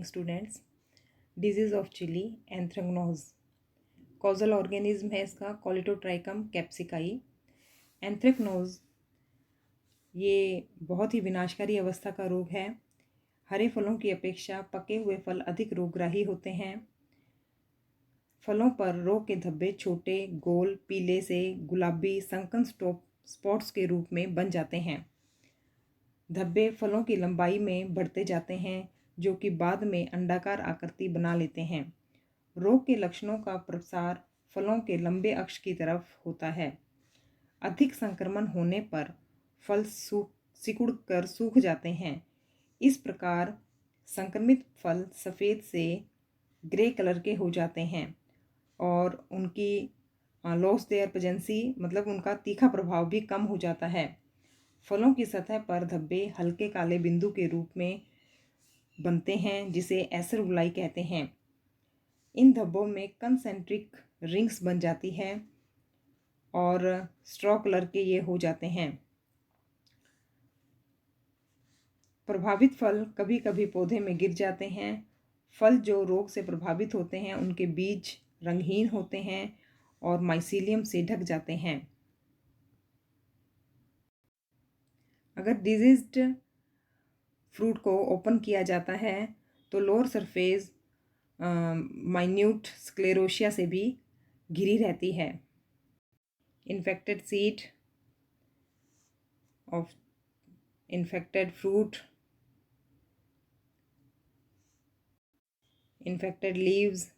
Students, disease of chilli anthracnose. Causal organism है इसका कॉलिटोट्राइकम कैप्सिकाई। Anthracnose ये बहुत ही विनाशकारी अवस्था का रोग है। हरे फलों की अपेक्षा पके हुए फल अधिक रोगग्राही होते हैं। फलों पर रोग के धब्बे छोटे, गोल, पीले से गुलाबी संकन स्पॉट्स के रूप में बन जाते हैं। धब्बे फलों की लंबाई में बढ़ते जाते हैं, जो कि बाद में अंडाकार आकृति बना लेते हैं। रोग के लक्षणों का प्रसार फलों के लंबे अक्ष की तरफ होता है। अधिक संक्रमण होने पर फल सिकुड़ कर सूख जाते हैं। इस प्रकार संक्रमित फल सफ़ेद से ग्रे कलर के हो जाते हैं और उनकी लॉस देयर प्रेजेंसी मतलब उनका तीखा प्रभाव भी कम हो जाता है। फलों की सतह पर धब्बे हल्के काले बिंदु के रूप में बनते हैं, जिसे एसरगुलाई कहते हैं। इन धब्बों में कंसेंट्रिक रिंग्स बन जाती है और स्ट्रॉ कलर के ये हो जाते हैं। प्रभावित फल कभी कभी पौधे में गिर जाते हैं। फल जो रोग से प्रभावित होते हैं उनके बीज रंगहीन होते हैं और माइसीलियम से ढक जाते हैं। अगर डिजीज्ड फ्रूट को ओपन किया जाता है तो लोअर सरफेस माइन्यूट स्क्लेरोशिया से भी घिरी रहती है। Infected seed of infected fruit, infected leaves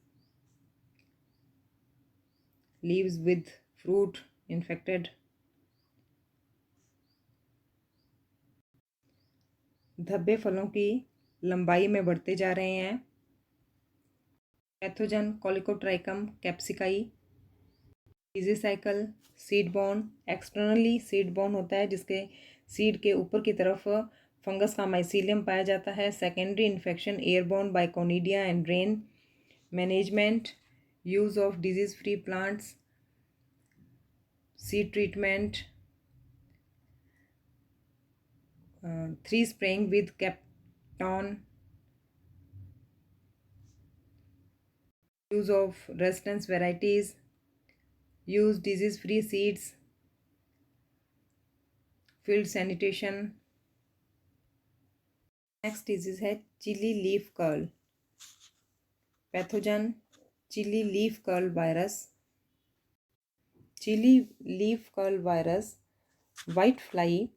with fruit infected। धब्बे फलों की लंबाई में बढ़ते जा रहे हैं। Pathogen Colletotrichum capsici. Disease cycle seed borne. Externally seed borne होता है, जिसके सीड के ऊपर की तरफ फंगस का माइसीलियम पाया जाता है। Secondary infection airborne by conidia and rain. Management use of disease free plants, seed treatment, 3 spraying with Kapton, use of resistance varieties, use disease free seeds, field sanitation। Next disease है chilli leaf curl. Pathogen chilli leaf curl virus. Chilli leaf curl virus white fly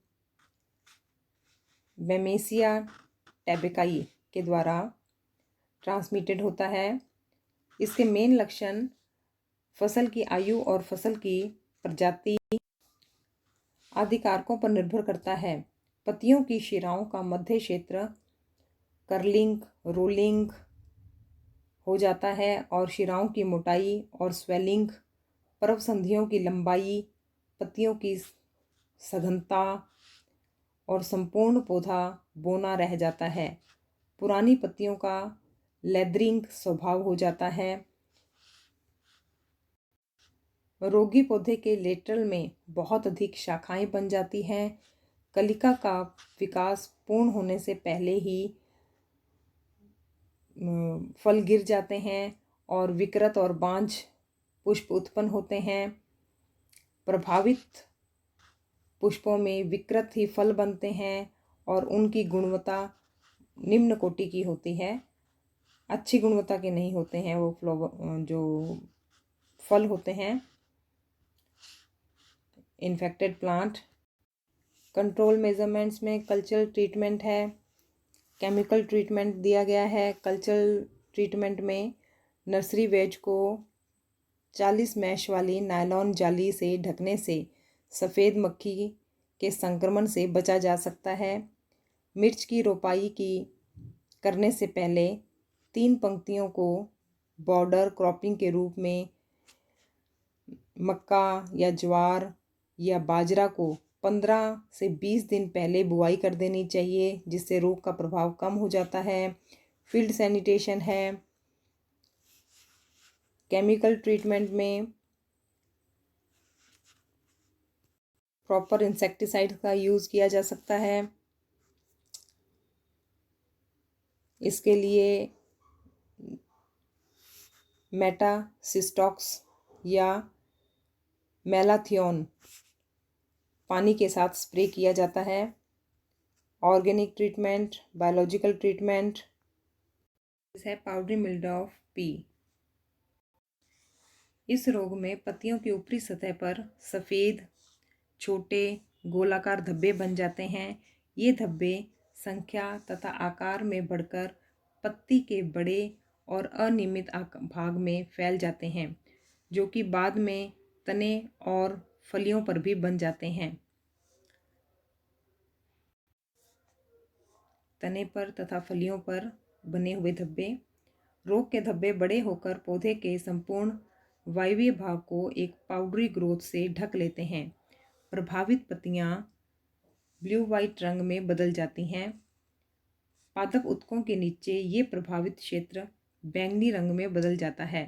Bemisia tabaci के द्वारा transmitted होता है। इसके main लक्षण फसल की आयु और फसल की प्रजाति आदि कारकों पर निर्भर करता है। पत्तियों की शिराओं का मध्य क्षेत्र कर्लिंग, रोलिंग हो जाता है और शिराओं की मोटाई और स्वेलिंग, पर्वसंधियों की लंबाई, पत्तियों की सघनता और संपूर्ण पौधा बौना रह जाता है। पुरानी पत्तियों का लेदरिंग स्वभाव हो जाता है। रोगी पौधे के लेटरल में बहुत अधिक शाखाएं बन जाती हैं। कलिका का विकास पूर्ण होने से पहले ही फल गिर जाते हैं और विकृत और बांझ पुष्प उत्पन्न होते हैं। प्रभावित पुष्पों में विकृत ही फल बनते हैं और उनकी गुणवत्ता निम्न कोटि की होती है, अच्छी गुणवत्ता के नहीं होते हैं वो जो फल होते हैं। इन्फेक्टेड प्लांट कंट्रोल मेजरमेंट्स में कल्चरल ट्रीटमेंट है, केमिकल ट्रीटमेंट दिया गया है। कल्चरल ट्रीटमेंट में नर्सरी वेज को 40 मैश वाली नायलॉन जाली से ढकने से सफ़ेद मक्खी के संक्रमण से बचा जा सकता है। मिर्च की रोपाई करने से पहले 3 पंक्तियों को बॉर्डर क्रॉपिंग के रूप में मक्का या ज्वार या बाजरा को 15 से 20 दिन पहले बुआई कर देनी चाहिए, जिससे रोग का प्रभाव कम हो जाता है। फील्ड सैनिटेशन है। केमिकल ट्रीटमेंट में प्रॉपर इंसेक्टिसाइड का यूज़ किया जा सकता है। इसके लिए मेटासिस्टॉक्स या मैलाथियोन पानी के साथ स्प्रे किया जाता है। ऑर्गेनिक ट्रीटमेंट, बायोलॉजिकल ट्रीटमेंट है पाउडरी मिल्ड्यू ऑफ पी। इस रोग में पत्तियों की ऊपरी सतह पर सफ़ेद छोटे गोलाकार धब्बे बन जाते हैं। ये धब्बे संख्या तथा आकार में बढ़कर पत्ती के बड़े और अनियमित भाग में फैल जाते हैं, जो कि बाद में तने और फलियों पर भी बन जाते हैं। तने पर तथा फलियों पर बने हुए धब्बे। रोग के धब्बे बड़े होकर पौधे के संपूर्ण वायवीय भाग को एक पाउडरी ग्रोथ से ढक लेते हैं। प्रभावित पत्तियां ब्लू वाइट रंग में बदल जाती हैं। पादप ऊतकों के नीचे ये प्रभावित क्षेत्र बैंगनी रंग में बदल जाता है।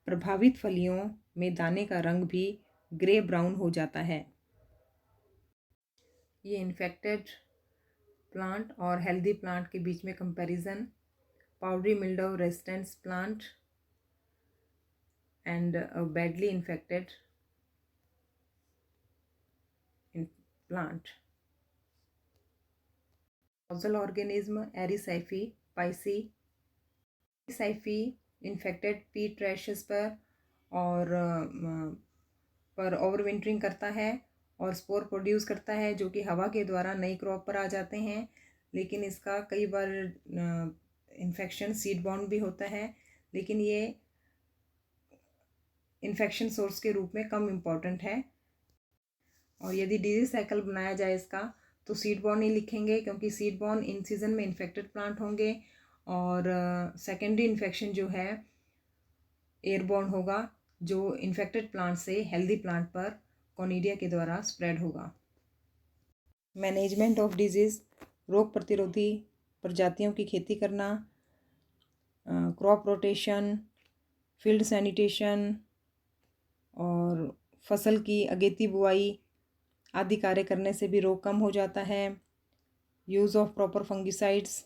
प्रभावित फलियों में दाने का रंग भी ग्रे ब्राउन हो जाता है। ये इन्फेक्टेड प्लांट और हेल्दी प्लांट के बीच में comparison. Powdery mildew resistant plant and badly infected plant. Causal organism Erysiphe pisi. Erysiphe infected peat rashes पर ओवरविंटरिंग करता है और स्पोर प्रोड्यूस करता है, जो कि हवा के द्वारा नई क्रॉप पर आ जाते हैं। लेकिन इसका कई बार इन्फेक्शन सीड बॉर्न भी होता है, लेकिन ये इन्फेक्शन सोर्स के रूप में कम इम्पॉर्टेंट है। और यदि डिजीज साइकिल बनाया जाए इसका, तो सीड बॉर्न ही लिखेंगे, क्योंकि सीड बॉर्न इन सीजन में इन्फेक्टेड प्लांट होंगे और सेकेंडरी इन्फेक्शन जो है एयरबॉर्न होगा, जो इन्फेक्टेड प्लांट से हेल्दी प्लांट पर कॉनिडिया के द्वारा स्प्रेड होगा। मैनेजमेंट ऑफ डिजीज़, रोग प्रतिरोधी प्रजातियों की खेती करना, क्रॉप रोटेशन, फील्ड सैनिटेशन और फसल की अगेती बुआई आदि कार्य करने से भी रोग कम हो जाता है। Use of proper fungicides,